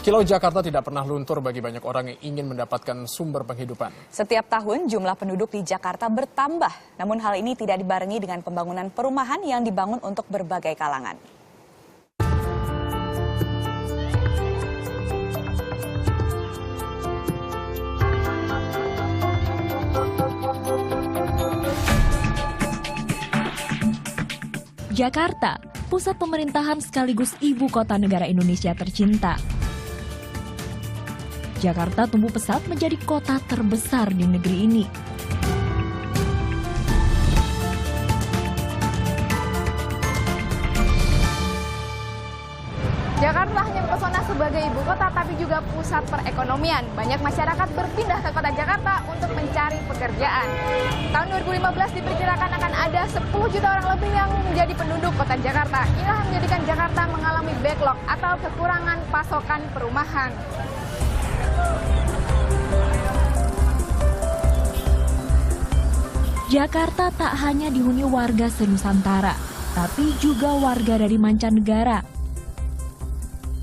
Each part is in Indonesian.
Kilau Jakarta tidak pernah luntur bagi banyak orang yang ingin mendapatkan sumber penghidupan. Setiap tahun jumlah penduduk di Jakarta bertambah, namun hal ini tidak dibarengi dengan pembangunan perumahan yang dibangun untuk berbagai kalangan. Jakarta, pusat pemerintahan sekaligus ibu kota negara Indonesia tercinta. Jakarta tumbuh pesat menjadi kota terbesar di negeri ini. Jakarta hanya mempesona sebagai ibu kota, tapi juga pusat perekonomian. Banyak masyarakat berpindah ke kota Jakarta untuk mencari pekerjaan. Tahun 2015 diperkirakan akan ada 10 juta orang lebih yang menjadi penduduk kota Jakarta. Inilah yang menjadikan Jakarta mengalami backlog atau kekurangan pasokan perumahan. Jakarta tak hanya dihuni warga senusantara, tapi juga warga dari mancanegara.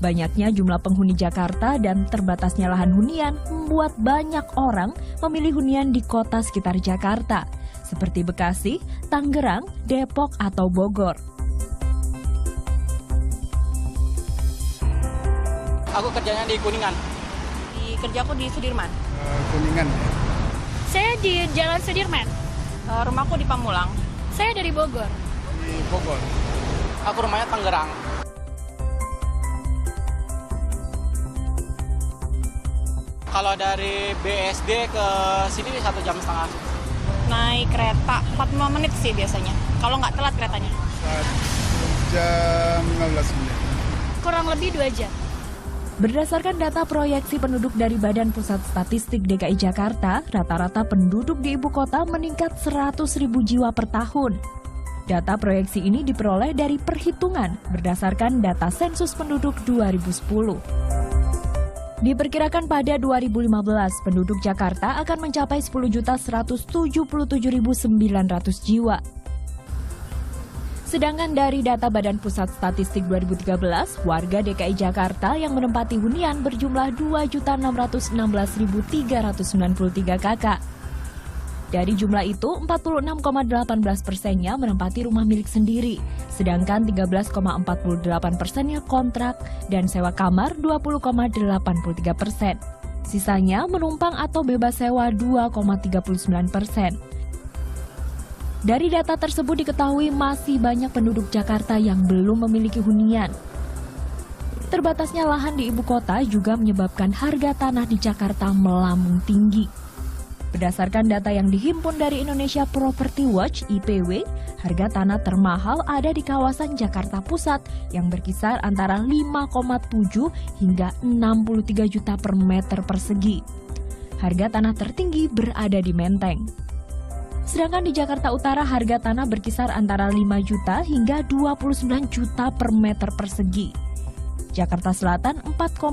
Banyaknya jumlah penghuni Jakarta dan terbatasnya lahan hunian membuat banyak orang memilih hunian di kota sekitar Jakarta, seperti Bekasi, Tangerang, Depok, atau Bogor. Aku kerjanya di Kuningan. Kerjaku di Sudirman. Kuningan. Saya di Jalan Sudirman. Rumahku di Pamulang. Saya dari Bogor. Di Bogor. Aku rumahnya Tangerang. Kalau dari BSD ke sini 1,5 jam. Naik kereta 45 menit sih biasanya. Kalau nggak telat keretanya. 1 jam 15 menit. Kurang lebih 2 jam. Berdasarkan data proyeksi penduduk dari Badan Pusat Statistik DKI Jakarta, rata-rata penduduk di ibu kota meningkat 100.000 jiwa per tahun. Data proyeksi ini diperoleh dari perhitungan berdasarkan data sensus penduduk 2010. Diperkirakan pada 2015, penduduk Jakarta akan mencapai 10.177.900 jiwa. Sedangkan dari data Badan Pusat Statistik 2013, warga DKI Jakarta yang menempati hunian berjumlah 2.616.393 kakak. Dari jumlah itu, 46,18%-nya menempati rumah milik sendiri, sedangkan 13,48%-nya kontrak dan sewa kamar 20,83%. Sisanya menumpang atau bebas sewa 2,39%. Dari data tersebut diketahui masih banyak penduduk Jakarta yang belum memiliki hunian. Terbatasnya lahan di ibu kota juga menyebabkan harga tanah di Jakarta melambung tinggi. Berdasarkan data yang dihimpun dari Indonesia Property Watch (IPW), harga tanah termahal ada di kawasan Jakarta Pusat yang berkisar antara 5,7 hingga 63 juta per meter persegi. Harga tanah tertinggi berada di Menteng. Sedangkan di Jakarta Utara harga tanah berkisar antara 5 juta hingga 29 juta per meter persegi. Jakarta Selatan 4,5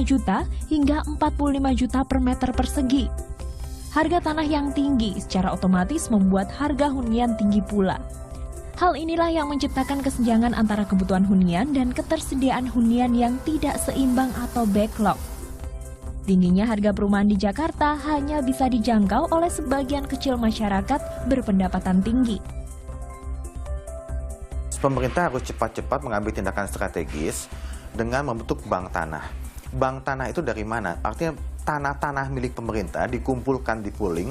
juta hingga 45 juta per meter persegi. Harga tanah yang tinggi secara otomatis membuat harga hunian tinggi pula. Hal inilah yang menciptakan kesenjangan antara kebutuhan hunian dan ketersediaan hunian yang tidak seimbang atau backlog. Tingginya harga perumahan di Jakarta hanya bisa dijangkau oleh sebagian kecil masyarakat berpendapatan tinggi. Pemerintah harus cepat-cepat mengambil tindakan strategis dengan membentuk bank tanah. Bank tanah itu dari mana? Artinya tanah-tanah milik pemerintah dikumpulkan di pooling.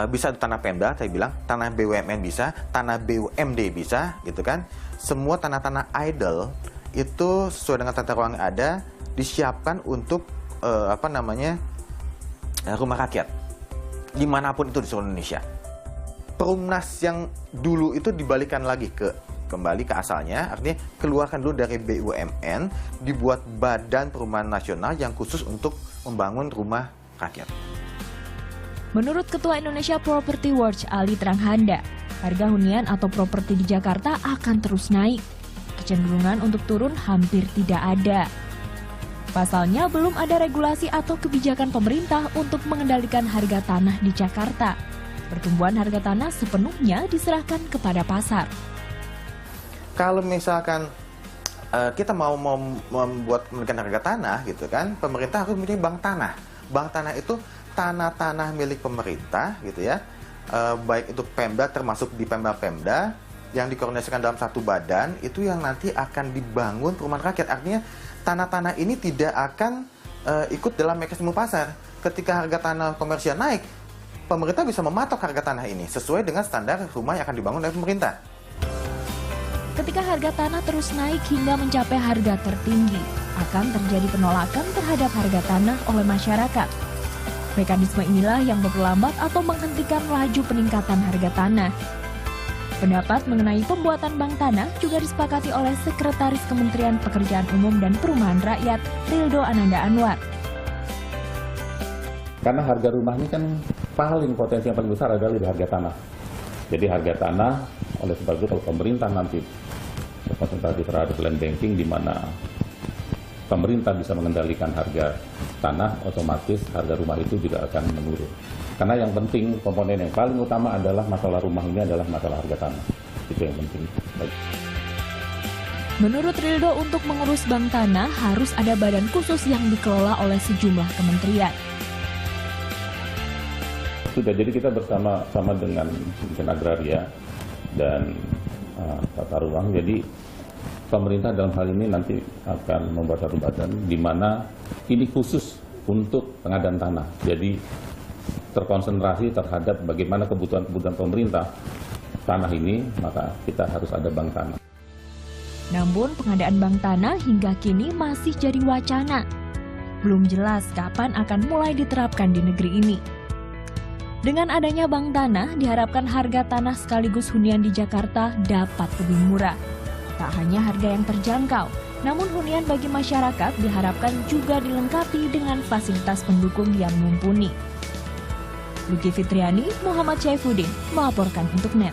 Bisa tanah Pemda, saya bilang, tanah BUMN bisa, tanah BUMD bisa, gitu kan. Semua tanah-tanah idle itu sesuai dengan tata ruang yang ada disiapkan untuk rumah rakyat dimanapun itu di seluruh Indonesia. Perumnas yang dulu itu dibalikan lagi kembali ke asalnya, artinya keluarkan dulu dari BUMN, dibuat Badan Perumahan Nasional yang khusus untuk membangun rumah rakyat. Menurut Ketua Indonesia Property Watch Ali Tranghanda, harga hunian atau properti di Jakarta akan terus naik. Kecenderungan untuk turun hampir tidak ada. Pasalnya, belum ada regulasi atau kebijakan pemerintah untuk mengendalikan harga tanah di Jakarta. Pertumbuhan harga tanah sepenuhnya diserahkan kepada pasar. Kalau misalkan kita mau membuat menaikkan harga tanah gitu kan, pemerintah harus memiliki bank tanah. Bank tanah itu tanah-tanah milik pemerintah gitu ya, baik itu Pemda termasuk di Pemda yang dikoordinasikan dalam satu badan, itu yang nanti akan dibangun perumahan rakyat. Artinya tanah-tanah ini tidak akan ikut dalam mekanisme pasar. Ketika harga tanah komersial naik, pemerintah bisa mematok harga tanah ini sesuai dengan standar rumah yang akan dibangun oleh pemerintah. Ketika harga tanah terus naik hingga mencapai harga tertinggi, akan terjadi penolakan terhadap harga tanah oleh masyarakat. Mekanisme inilah yang memperlambat atau menghentikan laju peningkatan harga tanah. Pendapat mengenai pembuatan bank tanah juga disepakati oleh Sekretaris Kementerian Pekerjaan Umum dan Perumahan Rakyat, Rildo Ananda Anwar. Karena harga rumah ini kan potensi yang paling besar adalah di harga tanah. Jadi harga tanah, oleh sebab itu kalau pemerintah nanti berkonsentrasi terhadap land banking, di mana pemerintah bisa mengendalikan harga tanah, otomatis harga rumah itu juga akan menurun. Karena yang penting, komponen yang paling utama adalah masalah rumah ini adalah masalah harga tanah. Itu yang penting. Menurut Rildo, untuk mengurus bank tanah harus ada badan khusus yang dikelola oleh sejumlah kementerian. Sudah, jadi kita bersama dengan Kementerian Agraria dan Tata Ruang. Jadi pemerintah dalam hal ini nanti akan membuat satu badan di mana ini khusus untuk pengadaan tanah. Jadi terkonsentrasi terhadap bagaimana kebutuhan pemerintah tanah ini, maka kita harus ada bank tanah. Namun pengadaan bank tanah hingga kini masih jadi wacana. Belum jelas kapan akan mulai diterapkan di negeri ini. Dengan adanya bank tanah, diharapkan harga tanah sekaligus hunian di Jakarta dapat lebih murah. Tak hanya harga yang terjangkau, namun hunian bagi masyarakat diharapkan juga dilengkapi dengan fasilitas pendukung yang mumpuni. Luki Fitriani, Muhammad Syaifuddin melaporkan untuk NET.